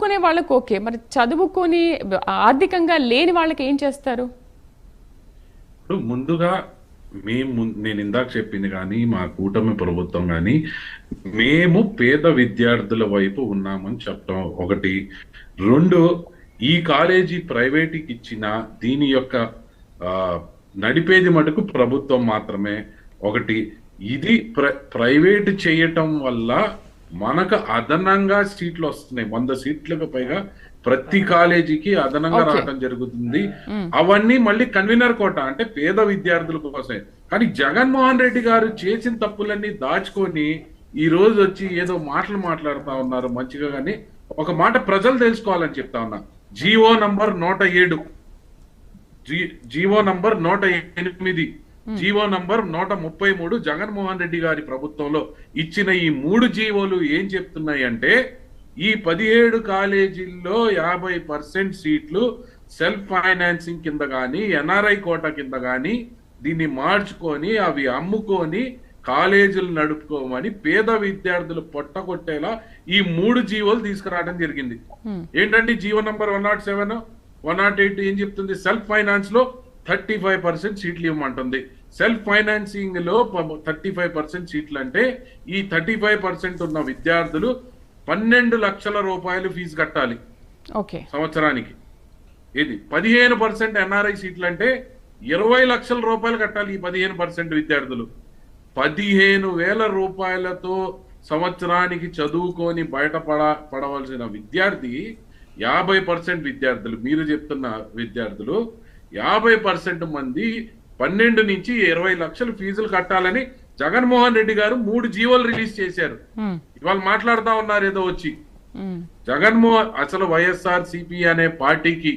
చదువుకునే వాళ్ళకి ఓకే, మరి చదువుకొని ఆర్థికంగా లేని వాళ్ళకి ఏం చేస్తారు? ఇప్పుడు ముందుగా నేను ఇందాక చెప్పింది కానీ మా కూటమి ప్రభుత్వం కానీ మేము పేద విద్యార్థుల వైపు ఉన్నామని చెప్పడం ఒకటి. రెండు, ఈ కాలేజీ ప్రైవేట్కి ఇచ్చిన దీని యొక్క ఆ, నడిపేది మటుకు ప్రభుత్వం మాత్రమే. ఒకటి, ఇది ప్రైవేట్ చేయటం వల్ల మనకు అదనంగా సీట్లు వస్తున్నాయి. 100 సీట్లకు పైగా ప్రతి కాలేజీకి అదనంగా ఓకే. రావడం జరుగుతుంది. అవన్నీ మళ్ళీ కన్వీనర్ కోట, అంటే పేద విద్యార్థుల కోసమే. కానీ జగన్మోహన్ రెడ్డి గారు చేసిన తప్పులన్నీ దాచుకొని ఈ రోజు వచ్చి ఏదో మాటలు మాట్లాడుతా ఉన్నారు మంచిగా. కానీ ఒక మాట ప్రజలు తెలుసుకోవాలని చెప్తా ఉన్నా. GO number 107, GO number 108, GO number 133 Jaganmohan Reddy గారి ప్రభుత్వంలో ఇచ్చిన ఈ 3 జీవోలు ఏం చెప్తున్నాయి అంటే, ఈ 17 కాలేజీల్లో 50% సీట్లు సెల్ఫ్ ఫైనాన్సింగ్ కింద కానీ ఎన్ఆర్ఐ కోటా కింద కానీ దీన్ని మార్చుకొని అవి అమ్ముకొని కాలేజీలు నడుపుకోమని పేద విద్యార్థులు పొట్టగొట్టేలా ఈ 3 జీవోలు తీసుకురావడం జరిగింది. ఏంటంటే జీవో నంబర్ 107, 108 ఏం చెప్తుంది? సెల్ఫ్ ఫైనాన్స్ లో 35% సీట్లు ఇవ్వమంటుంది. సెల్ఫ్ ఫైనాన్సింగ్ లో 35% సీట్లు అంటే ఈ 35% ఉన్న విద్యార్థులు 12 లక్షల రూపాయలు ఫీజు కట్టాలి సంవత్సరానికి. ఇది 15% ఎన్ఆర్ఐ సీట్లు అంటే 20 లక్షల రూపాయలు కట్టాలి. ఈ 15% విద్యార్థులు 15,000 రూపాయలతో సంవత్సరానికి చదువుకొని పడవలసిన విద్యార్థి 50% విద్యార్థులు, మీరు చెప్తున్న విద్యార్థులు 50% మంది 12 నుంచి 20 లక్షలు ఫీజులు కట్టాలని జగన్మోహన్ రెడ్డి గారు 3 జీవోలు రిలీజ్ చేశారు. ఇవాళ మాట్లాడుతా ఉన్నారు ఏదో వచ్చి. అసలు వైఎస్ఆర్ సిపి అనే పార్టీకి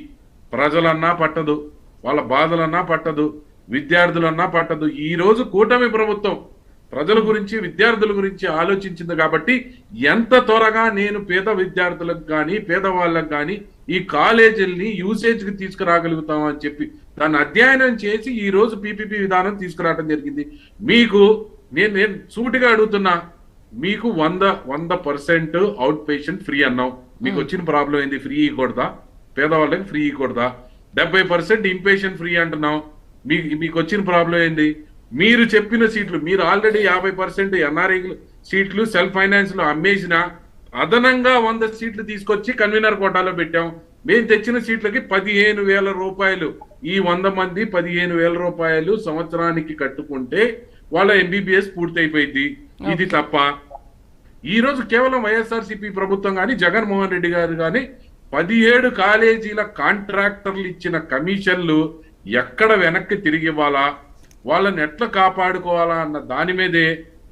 ప్రజలన్నా పట్టదు, వాళ్ళ బాధలన్నా పట్టదు, విద్యార్థులన్నా పట్టదు. ఈ రోజు కూటమి ప్రభుత్వం ప్రజల గురించి విద్యార్థుల గురించి ఆలోచించింది కాబట్టి ఎంత త్వరగా నేను పేద విద్యార్థులకు కానీ పేదవాళ్ళకు కానీ ఈ కాలేజీల్ని యూసేజ్కి తీసుకురాగలుగుతామని చెప్పి దాన్ని అధ్యయనం చేసి ఈ రోజు పీపీపీ విధానం తీసుకురావడం జరిగింది. మీకు నేను సూటిగా అడుగుతున్నా, మీకు 100% అవుట్ పేషెంట్ ఫ్రీ అన్నాం. మీకు వచ్చిన ప్రాబ్లం ఏంది? ఫ్రీ ఇవ్వకూడదా? పేదవాళ్ళకి ఫ్రీ ఇవ్వకూడదా? 70% ఇంపేషెంట్ ఫ్రీ అంటున్నాం. మీకు వచ్చిన ప్రాబ్లం ఏంది? మీరు చెప్పిన సీట్లు, మీరు ఆల్రెడీ 50% ఎన్ఆర్ఐ సీట్లు సెల్ఫ్ ఫైనాన్స్ లో అమ్మేసిన అదనంగా 100 సీట్లు తీసుకొచ్చి కన్వీనర్ కోటాలో పెట్టాం. మేము తెచ్చిన సీట్లకి 15,000 రూపాయలు, ఈ 100 మంది 15,000 రూపాయలు సంవత్సరానికి కట్టుకుంటే వాళ్ళ ఎంబీబీఎస్ పూర్తయిపోయింది. ఇది తప్ప ఈ రోజు కేవలం వైఎస్ఆర్సీపీ ప్రభుత్వం కానీ జగన్మోహన్ రెడ్డి గారు కానీ 17 కాలేజీల కాంట్రాక్టర్లు ఇచ్చిన కమిషన్లు ఎక్కడ వెనక్కి తిరిగి ఇవ్వాలా, వాళ్ళని ఎట్లా కాపాడుకోవాలా అన్న దాని మీదే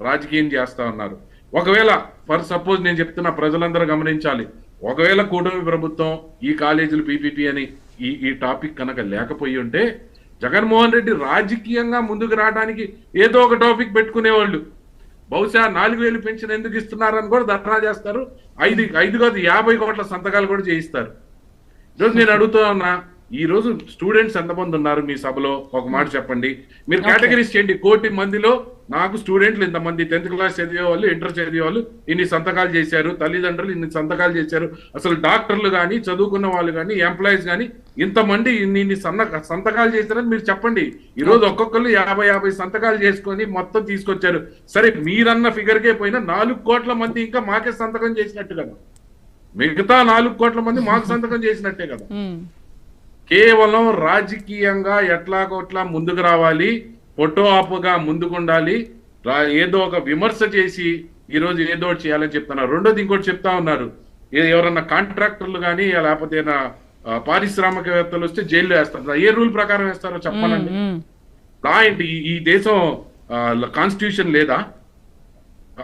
రాజకీయం చేస్తా ఉన్నారు. ఒకవేళ ఫర్ సపోజ్ నేను చెప్తున్నా, ప్రజలందరూ గమనించాలి, ఒకవేళ కూటమి ప్రభుత్వం ఈ కాలేజీలు పీపీపీ అని ఈ టాపిక్ కనుక లేకపోయి ఉంటే జగన్మోహన్ రెడ్డి రాజకీయంగా ముందుకు రావడానికి ఏదో ఒక టాపిక్ పెట్టుకునేవాళ్ళు. బహుశా 4,000 పెన్షన్ ఎందుకు ఇస్తున్నారని కూడా ధర్నా చేస్తారు. 5 కాదు 50 కోట్ల సంతకాలు కూడా చేయిస్తారు. ఈరోజు నేను అడుగుతా ఉన్నా, ఈ రోజు స్టూడెంట్స్ ఎంతమంది ఉన్నారు మీ సభలో? ఒక మాట చెప్పండి. మీరు కేటగిరీస్ చేయండి. 1 కోటి మందిలో నాకు స్టూడెంట్లు ఇంతమంది, 10th క్లాస్ చదివే వాళ్ళు, ఇంటర్ చదివే వాళ్ళు ఇన్ని సంతకాలు చేశారు, తల్లిదండ్రులు ఇన్ని సంతకాలు చేశారు, అసలు డాక్టర్లు కానీ చదువుకున్న వాళ్ళు కానీ ఎంప్లాయీస్ కానీ ఇంతమంది ఇన్ని సంతకాలు చేశారని మీరు చెప్పండి. ఈ రోజు ఒక్కొక్కరు 50 సంతకాలు చేసుకొని మొత్తం తీసుకొచ్చారు. సరే, మీరన్న ఫిగర్కే పోయినా 4 కోట్ల మంది ఇంకా మాకే సంతకం చేసినట్టు కదా. మిగతా 4 కోట్ల మంది మాకు సంతకం చేసినట్టే కదా. కేవలం రాజకీయంగా ఎట్లాగోట్లా ముందుకు రావాలి, ఫోటో ఆపుగా ముందుకుండాలి, ఏదో ఒక విమర్శ చేసి ఈ రోజు ఏదో ఒకటి చేయాలని చెప్తున్నారు. రెండోది ఇంకోటి చెప్తా ఉన్నారు, ఎవరన్నా కాంట్రాక్టర్లు కానీ లేకపోతే పారిశ్రామికవేత్తలు వస్తే జైల్లో వేస్తారు. ఏ రూల్ ప్రకారం వేస్తారో చెప్పాలండి. లా ఏంటి? ఈ దేశం కాన్స్టిట్యూషన్ లేదా?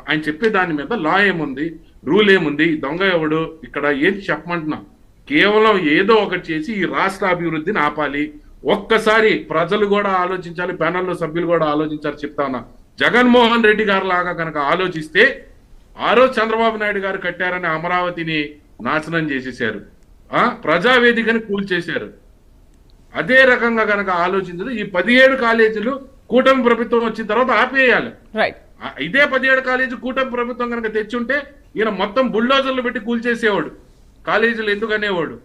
ఆయన చెప్పే దాని మీద లా ఏముంది, రూల్ ఏముంది, దొంగ ఎవడు, ఇక్కడ ఏది చెప్పమంటున్నా? కేవలం ఏదో ఒకటి చేసి ఈ రాష్ట్ర అభివృద్ధిని ఆపాలి. ఒక్కసారి ప్రజలు కూడా ఆలోచించాలి, ప్యానల్లో సభ్యులు కూడా ఆలోచించాలి. చెప్తా ఉన్నా, జగన్మోహన్ రెడ్డి గారు లాగా కనుక ఆలోచిస్తే ఆ రోజు చంద్రబాబు నాయుడు గారు కట్టారని అమరావతిని నాశనం చేసేసారు, ప్రజావేదికని కూల్చేశారు. అదే రకంగా కనుక ఆలోచించదు, ఈ 17 కాలేజీలు కూటమి ప్రభుత్వం వచ్చిన తర్వాత ఆపేయాలి. ఇదే 17 కాలేజీ కూటమి ప్రభుత్వం కనుక తెచ్చుంటే ఈయన మొత్తం బుల్డోజర్లు పెట్టి కూల్చేసేవాడు. కాలేజీలు ఎందుకు అనేవాడు?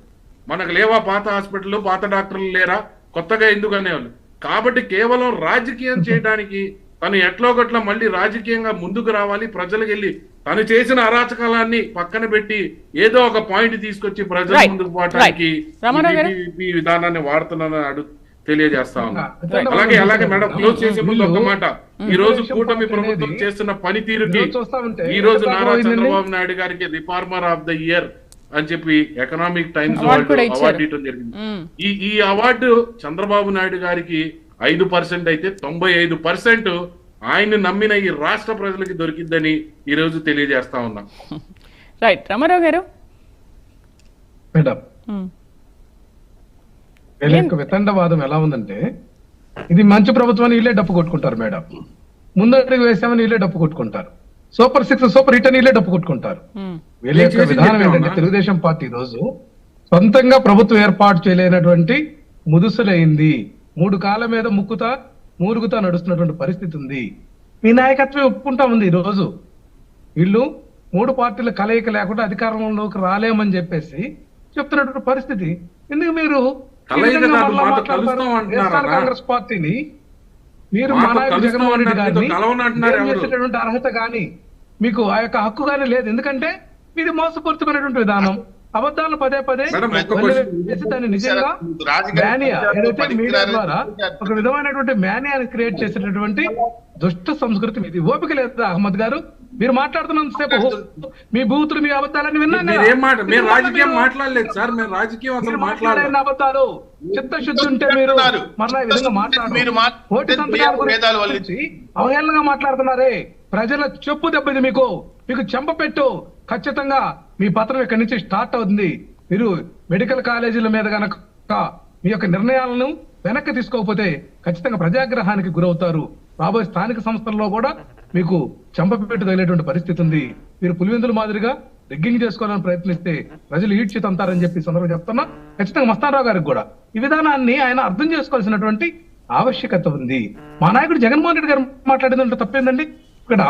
మనకు లేవా పాత హాస్పిటల్, పాత డాక్టర్లు లేరా, కొత్తగా ఎందుకు అనేవాళ్ళు? కాబట్టి కేవలం రాజకీయం చేయడానికి తను ఎట్లో గట్ల మళ్ళీ రాజకీయంగా ముందుకు రావాలి, ప్రజలకు వెళ్ళి తను చేసిన అరాచకాలన్నీ పక్కన పెట్టి ఏదో ఒక పాయింట్ తీసుకొచ్చి ప్రజల ముందుకు పోవడానికి ఈ విధానాన్ని వాడుతున్నానని తెలియజేస్తా ఉన్నా. అలాగే మేడం, క్లోజ్ చేసే ముందు ఒక మాట, ఈ రోజు కూటమి ప్రభుత్వం చేస్తున్న పనితీరుకి ఈ రోజు నారా చంద్రబాబు నాయుడు గారికి రిఫార్మర్ ఆఫ్ ద ఇయర్ అని చెప్పి ఎకనామిక్ టైమ్స్ అవార్డు ఇవ్వడం జరిగింది. ఈ అవార్డు చంద్రబాబు నాయుడు గారికి 5% అయితే 95% ఆయన నమ్మిన ఈ రాష్ట్ర ప్రజలకి దొరికిద్దని ఈ రోజు తెలియజేస్తా ఉన్నా. రైట్, రామారావు గారు. మేడం, వీళ్ళ యొక్క వితండవాదం ఎలా ఉందంటే, ఇది మంచి ప్రభుత్వం వీళ్ళే డప్పు కొట్టుకుంటారు మేడం, ముందడుగు వేసామని వీళ్ళే డప్పు కొట్టుకుంటారు, సూపర్ 6 సూపర్ హిట్ అని వీళ్ళే డప్పు కొట్టుకుంటారు. వీళ్ళ యొక్క విధానం ఏంటంటే, తెలుగుదేశం పార్టీ రోజు సొంతంగా ప్రభుత్వం ఏర్పాటు చేయలేనటువంటి ముదుసులైంది, 3 కాళ్ళ మీద మూరుగుతా నడుస్తున్నటువంటి పరిస్థితి ఉంది. మీ నాయకత్వం ఒప్పుకుంటా ఉంది. ఈ రోజు వీళ్ళు 3 పార్టీల కలయిక లేకుండా అధికారంలోకి రాలేమని చెప్పేసి చెప్తున్నటువంటి పరిస్థితి. ఎందుకు మీరు కాంగ్రెస్ పార్టీని, మీరు మా నాయకుడు జగన్మోహన్ రెడ్డి గారిని చేసేటటువంటి అర్హత గాని మీకు ఆ యొక్క హక్కు గానీ లేదు. ఎందుకంటే ఇది మోసపూరితమైనటువంటి విధానం, అబద్ధాలను పదే దాన్ని నిజంగా మేనియా, ఏదైతే మీడియా ద్వారా ఒక విధమైనటువంటి మేనియాని క్రియేట్ చేసేటటువంటి దుష్ట సంస్కృతి ఇది. ఓపిక లేదు అహ్మద్ గారు, మీరు మాట్లాడుతున్నంతసేపు మీ బూతులు, మీ అబద్ధాలన్నీ విన్నాను. అబద్ధాలు చిత్తశుద్ధి ఉంటే మీరు మరలా ఈ విధంగా మాట్లాడారు. అవహేళనగా మాట్లాడుతున్నారే, ప్రజల చెప్పు దెబ్బది, మీకు చెంప పెట్టు. ఖచ్చితంగా మీ పత్రం ఇక్కడి నుంచి స్టార్ట్ అవుతుంది. మీరు మెడికల్ కాలేజీల మీద గనక మీ యొక్క నిర్ణయాలను వెనక్కి తీసుకోకపోతే ఖచ్చితంగా ప్రజాగ్రహానికి గురవుతారు. రాబోయే స్థానిక సంస్థల్లో కూడా మీకు చెంపపెట్టు తగిలేటువంటి పరిస్థితి ఉంది. మీరు పులివెందుల మాదిరిగా రిగ్గింగ్ చేసుకోవాలని ప్రయత్నిస్తే ప్రజలు ఈడ్చి తంతారని చెప్పి సందర్భంగా చెప్తున్నా. ఖచ్చితంగా మస్తానరావు గారికి కూడా ఈ విధానాన్ని ఆయన అర్థం చేసుకోవాల్సినటువంటి ఆవశ్యకత ఉంది. మా నాయకుడు జగన్మోహన్ రెడ్డి గారు మాట్లాడేదంటే తప్పేందండి? ఇక్కడ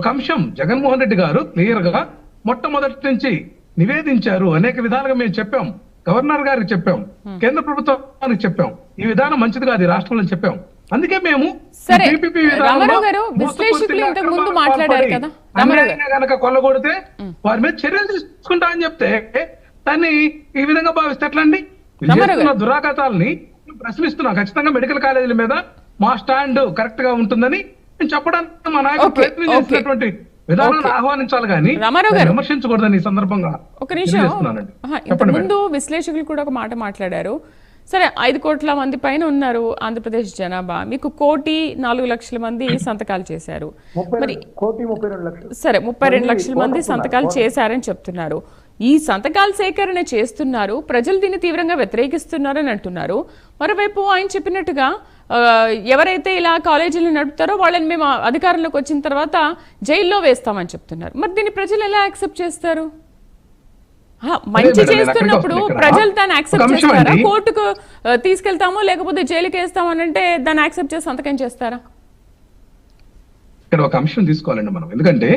ఒక అంశం జగన్మోహన్ రెడ్డి గారు క్లియర్ గా మొట్టమొదటి నుంచి నివేదించారు. అనేక విధాలుగా మేము చెప్పాం, గవర్నర్ గారికి చెప్పాం, కేంద్ర ప్రభుత్వానికి చెప్పాం, ఈ విధానం మంచిది కాదు ఈ రాష్ట్రంలో చెప్పాం. అందుకే మేము కనుక కొల్లగొడితే వారి మీద చర్యలు తీసుకుంటామని చెప్తే దాన్ని ఈ విధంగా భావిస్తే ఎట్లా అండి? దురాఘాతాలని ప్రశ్నిస్తున్నాం. ఖచ్చితంగా మెడికల్ కాలేజీల మీద మా స్టాండ్ కరెక్ట్ గా ఉంటుందని నేను చెప్పడానికి మా నాయకుడు ప్రయత్నం చేసినటువంటి విధానాన్ని ఆహ్వానించాలి కానీ విమర్శించకూడదని ఈ సందర్భంగా. ఒక నిమిషం, ముందు విశ్లేషకులు కూడా ఒక మాట మాట్లాడారు. సరే, 5 కోట్ల మంది పైన ఉన్నారు ఆంధ్రప్రదేశ్ జనాభా, మీకు 1,04,00,000 మంది సంతకాలు చేశారు. మరి సరే, 32 లక్షల మంది సంతకాలు చేశారని చెప్తున్నారు. ఈ సంతకాల సేకరణ చేస్తున్నారు, ప్రజలు దీన్ని తీవ్రంగా వ్యతిరేకిస్తున్నారని అంటున్నారు. మరోవైపు ఆయన చెప్పినట్టుగా ఎవరైతే ఇలా కాలేజీలు నడుపుతారో వాళ్ళని మేము అధికారంలోకి వచ్చిన తర్వాత జైల్లో వేస్తామని చెప్తున్నారు. మరి దీన్ని ప్రజలు ఎలా యాక్సెప్ట్ చేస్తారు? మంచి చేస్తున్నప్పుడు ప్రజలు దాన్ని యాక్సెప్ట్ చేస్తారా? కోర్టుకు తీసుకెళ్తామో లేకపోతే జైలుకి వేస్తామని అంటే దాన్ని యాక్సెప్ట్ చేసి సంతకం చేస్తారా? ఇక్కడ ఒక అంశం తీసుకోవాలండి మనం. ఎందుకంటే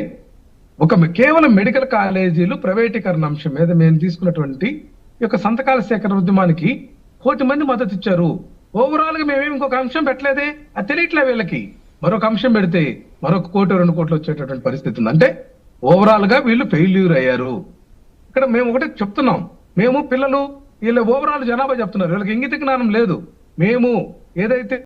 కేవలం మెడికల్ కాలేజీలు ప్రైవేటీకరణ అంశం మీద మేము తీసుకున్నటువంటి ఈ యొక్క సంతకాల సేకరణ ఉద్యమానికి 1,000,000 మంది మద్దతు ఇచ్చారు. ఓవరాల్ గా మేమేమి ఇంకొక అంశం పెట్టలేదే, అది తెలియట్లే వీళ్ళకి. మరొక అంశం పెడితే మరొక 1 2 కోట్లు వచ్చేటటువంటి పరిస్థితి ఉంది. అంటే ఓవరాల్ గా వీళ్ళు ఫెయిల్యూర్ అయ్యారు. ఇక్కడ మేము ఒకటే చెప్తున్నాం, మేము పిల్లలు వీళ్ళ ఓవరాల్ జనాభా చెప్తున్నారు, వీళ్ళకి ఇంగిత జ్ఞానం లేదు. మేము ఏదైతే